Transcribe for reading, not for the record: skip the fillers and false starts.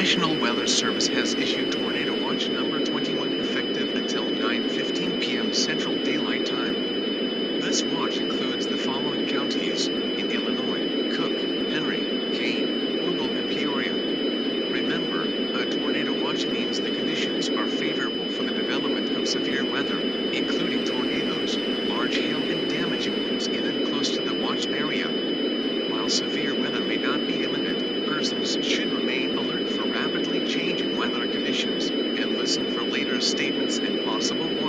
National Weather Service has issued Tornado Watch number 21 effective until 9:15 p.m. Central Daylight Time. This watch includes the following counties in Illinois: Cook, Henry, Kane, Ogle, and Peoria. Remember, a tornado watch means the conditions are favorable for the development of severe weather, including tornadoes, large hail, and damaging winds in and close to the watched area. While severe weather may not be imminent, persons should remain alert for rapidly changing weather conditions and listen for later statements and possible warnings.